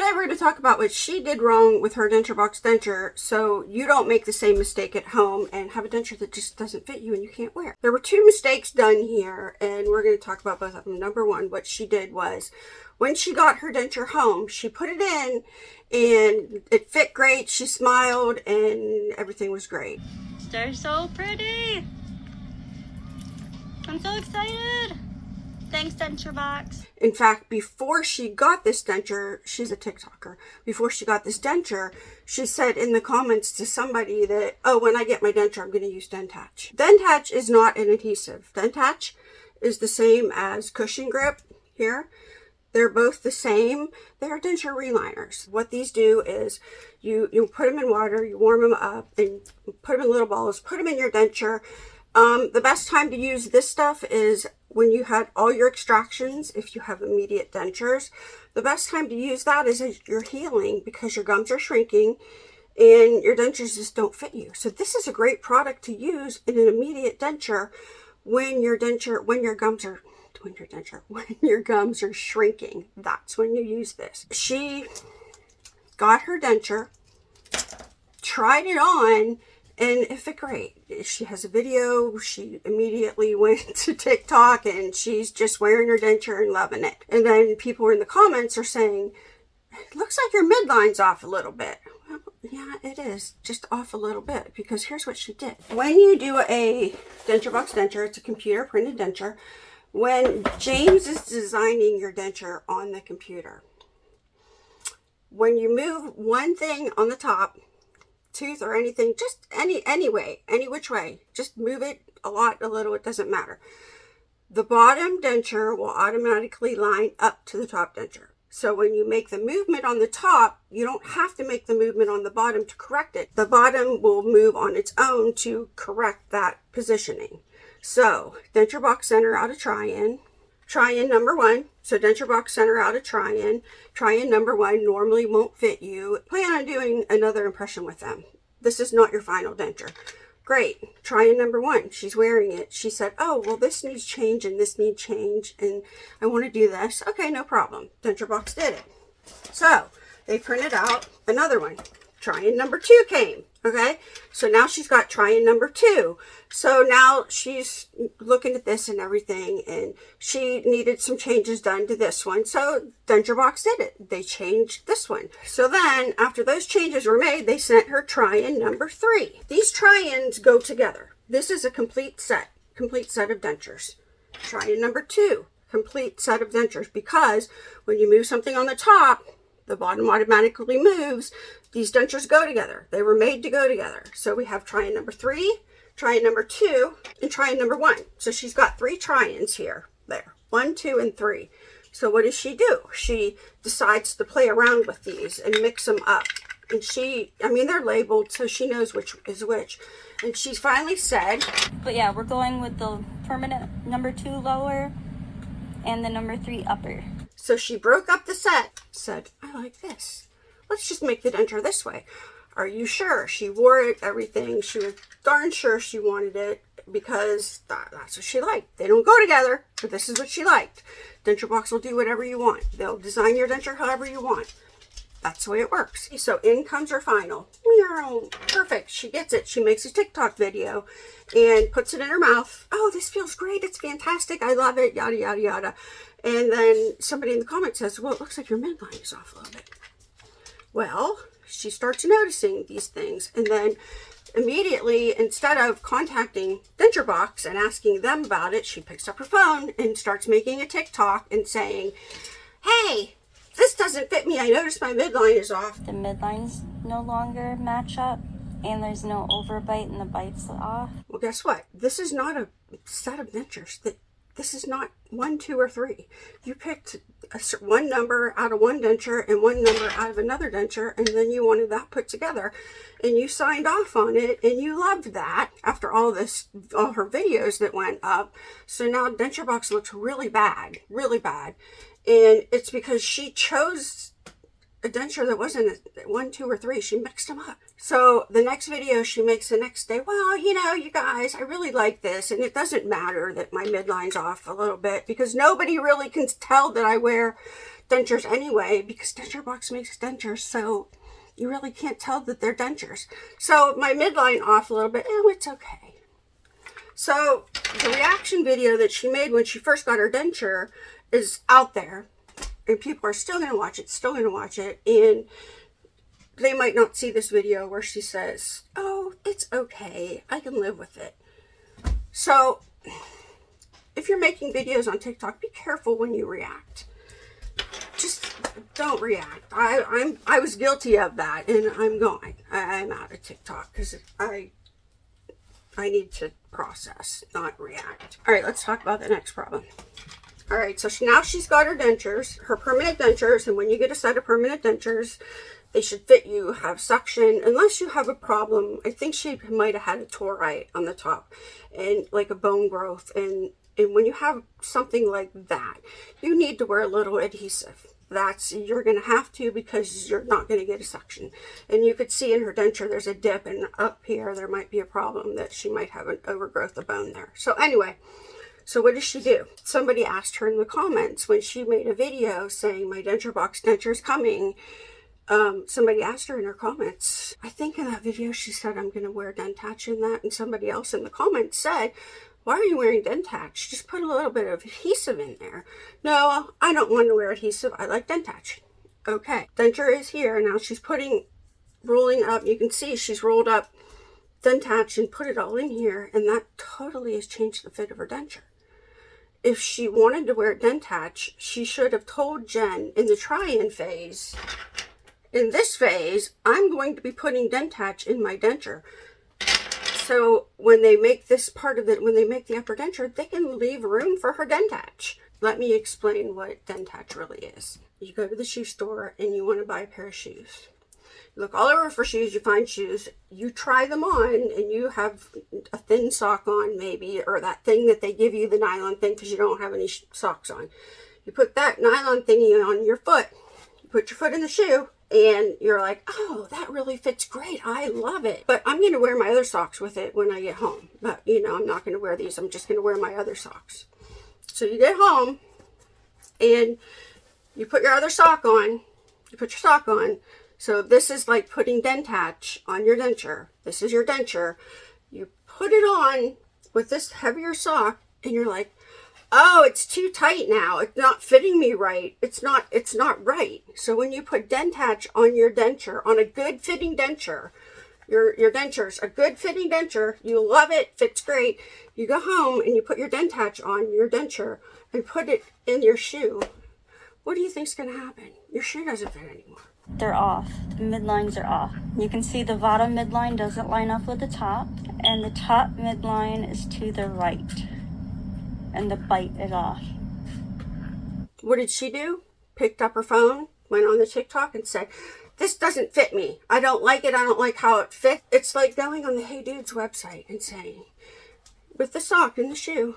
today we're going to talk about what she did wrong with her Denture Box denture so you don't make the same mistake at home and have a denture that just doesn't fit you and you can't wear. There were two mistakes done here and we're going to talk about both of them. Number one, what she did was when she got her denture home, she put it in and it fit great. She smiled and everything was great. They're so pretty. I'm so excited. Thanks, Denture Box. In fact, before she got this denture, she's a TikToker. Before she got this denture, she said in the comments to somebody that, oh, when I get my denture, I'm going to use Dentach. Dentach is not an adhesive. Dentach is the same as cushion grip here. They're both the same. They're denture reliners. What these do is you put them in water, you warm them up, and put them in little balls, put them in your denture. The best time to use this stuff is when you had all your extractions. If you have immediate dentures, the best time to use that is as you're healing because your gums are shrinking and your dentures just don't fit you. So this is a great product to use in an immediate denture when your gums are shrinking. That's when you use this. She got her denture, tried it on, and it fit great. She has a video. She immediately went to TikTok and she's just wearing her denture and loving it. And then people in the comments are saying, it looks like your midline's off a little bit. Well, yeah, it is just off a little bit because here's what she did. When you do a Denture Box denture, it's a computer printed denture. When James is designing your denture on the computer, when you move one thing on the top, tooth or anything, just any way, any which way, just move it a lot, a little, it doesn't matter. The bottom denture will automatically line up to the top denture. So when you make the movement on the top, you don't have to make the movement on the bottom to correct it. The bottom will move on its own to correct that positioning. So Denture Box center out of try-in number one. So Denture Box center out of try-in number one normally won't fit you. Plan on doing another impression with them. This is not your final denture. Great. Try-in number one. She's wearing it. She said, oh, well, this needs change and this needs change and I want to do this. Okay, no problem. Denture Box did it. So they printed out another one. Try-in number two came. Okay, so now she's got try-in number two. So now she's looking at this and everything, and she needed some changes done to this one. So Denture Box did it. They changed this one. So then after those changes were made, they sent her try-in number three. These try-ins go together. This is a complete set of dentures. Try-in number two, complete set of dentures, because when you move something on the top, the bottom automatically moves. These dentures go together. They were made to go together. So we have try-in number three, try-in number two, and try-in number one. So she's got three try-ins here. There. 1, 2, and 3. So what does she do? She decides to play around with these and mix them up. And they're labeled so she knows which is which. And she finally said, but yeah, we're going with the permanent number 2 lower and the number 3 upper. So she broke up the set, said, I like this. Let's just make the denture this way. Are you sure? She wore it, everything. She was darn sure she wanted it because that's what she liked. They don't go together, but this is what she liked. Denture Box will do whatever you want. They'll design your denture however you want. That's the way it works. So in comes her final. Perfect. She gets it. She makes a TikTok video and puts it in her mouth. Oh, this feels great. It's fantastic. I love it. Yada, yada, yada. And then somebody in the comments says, well, it looks like your midline is off a little bit. Well, she starts noticing these things. And then immediately, instead of contacting Denture Box and asking them about it, she picks up her phone and starts making a TikTok and saying, hey, this doesn't fit me. I noticed my midline is off. The midlines no longer match up and there's no overbite and the bite's off. Well, guess what? This is not a set of dentures. This is not 1, 2, or 3. You picked one number out of one denture and one number out of another denture, and then you wanted that put together, and you signed off on it, and you loved that after all her videos that went up. So now Denture Box looks really bad, and it's because she chose a denture that wasn't 1, 2, or 3. She mixed them up. So the next video she makes the next day, well, you guys, I really like this, and it doesn't matter that my midline's off a little bit because nobody really can tell that I wear dentures anyway, because Denture Box makes dentures, so you really can't tell that they're dentures. So my midline off a little bit, oh, it's okay. So the reaction video that she made when she first got her denture is out there, and people are still going to watch it, and they might not see this video where she says, oh, it's okay, I can live with it. So if you're making videos on TikTok, be careful when you react. Just don't react. I was guilty of that, and I'm out of TikTok because I need to process, not react. All right, let's talk about the next problem. All right, so now she's got her dentures, her permanent dentures, and when you get a set of permanent dentures, they should fit you, have suction, unless you have a problem. I think she might have had a torite on the top and like a bone growth, and when you have something like that, you need to wear a little adhesive. You're going to have to, because you're not going to get a suction. And you could see in her denture there's a dip, and up here there might be a problem that she might have an overgrowth of bone there. So anyway, so what does she do? Somebody asked her in the comments when she made a video saying my Denture Box denture is coming. Somebody asked her in her comments, I think in that video she said, I'm going to wear Dentach in that, and somebody else in the comments said, why are you wearing Dentach? Just put a little bit of adhesive in there. No, I don't want to wear adhesive. I like Dentach. Okay, denture is here. Now she's rolling up. You can see she's rolled up Dentach and put it all in here, and that totally has changed the fit of her denture. If she wanted to wear Dentach, she should have told Jen in the try-in phase, in this phase, I'm going to be putting Dentach in my denture. So when they make this part of it, when they make the upper denture, they can leave room for her Dentach. Let me explain what Dentach really is. You go to the shoe store and you want to buy a pair of shoes. You look all over for shoes, you find shoes, you try them on, and you have a thin sock on maybe, or that thing that they give you, the nylon thing, because you don't have any socks on. You put that nylon thingy on your foot, you put your foot in the shoe, and you're like, oh, that really fits great. I love it. But I'm going to wear my other socks with it when I get home. But, I'm not going to wear these. I'm just going to wear my other socks. So you get home, and you put your other sock on. You put your sock on. So this is like putting Dentach on your denture. This is your denture. You put it on with this heavier sock, and you're like, oh, it's too tight now. It's not fitting me right. It's not right. So when you put Dentach on your denture, on a good fitting denture, your denture's a good fitting denture, you love it, fits great, you go home and you put your Dentach on your denture and put it in your shoe. What do you think's going to happen? Your shoe doesn't fit anymore. They're off. The midlines are off. You can see the bottom midline doesn't line up with the top, and the top midline is to the right. And the bite is off. What did she do? Picked up her phone, went on the TikTok and said, this doesn't fit me. I don't like it. I don't like how it fits. It's like going on the Hey Dudes website and saying, with the sock and the shoe,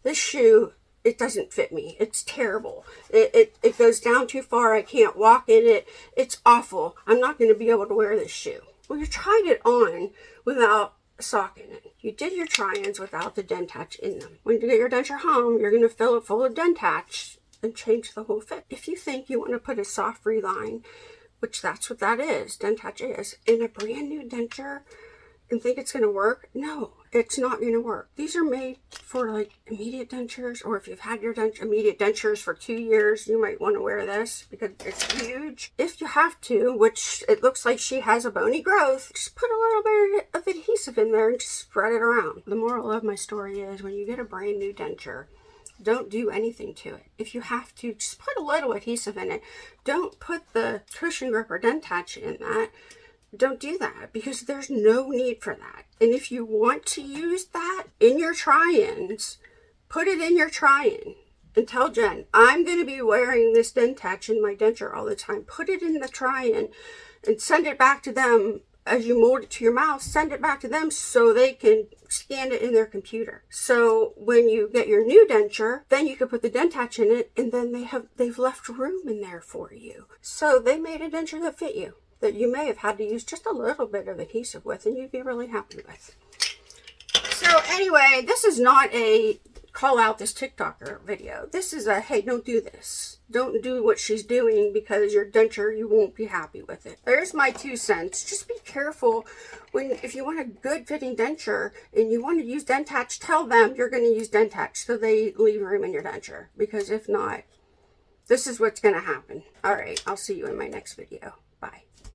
this shoe, it doesn't fit me. It's terrible. It goes down too far. I can't walk in it. It's awful. I'm not going to be able to wear this shoe. Well, you tried it on without sock in it. You did your try-ins without the Dentach in them. When you get your denture home, you're going to fill it full of Dentach and change the whole fit. If you think you want to put a soft reline, which that's what that is, Dentach is, in a brand new denture and think it's going to work, no, it's not going to work. These are made for like immediate dentures, or if you've had your immediate dentures for 2 years, you might want to wear this because it's huge. If you have to, which it looks like she has a bony growth, just put a little bit of adhesive in there and just spread it around. The moral of my story is when you get a brand new denture, don't do anything to it. If you have to, just put a little adhesive in it. Don't put the cushion grip or Dentach in that. Don't do that because there's no need for that. And if you want to use that in your try-ins, put it in your try-in and tell Jen, I'm going to be wearing this Dentach in my denture all the time. Put it in the try-in and send it back to them as you mold it to your mouth. Send it back to them so they can scan it in their computer. So when you get your new denture, then you can put the Dentach in it, and then they've left room in there for you. So they made a denture that fit you, that you may have had to use just a little bit of adhesive with, and you'd be really happy with. So anyway, this is not a call out this TikToker video. This is a, hey, don't do this. Don't do what she's doing because your denture, you won't be happy with it. There's my 2 cents. Just be careful if you want a good fitting denture and you want to use Dentach, tell them you're going to use Dentach so they leave room in your denture. Because if not, this is what's going to happen. All right, I'll see you in my next video.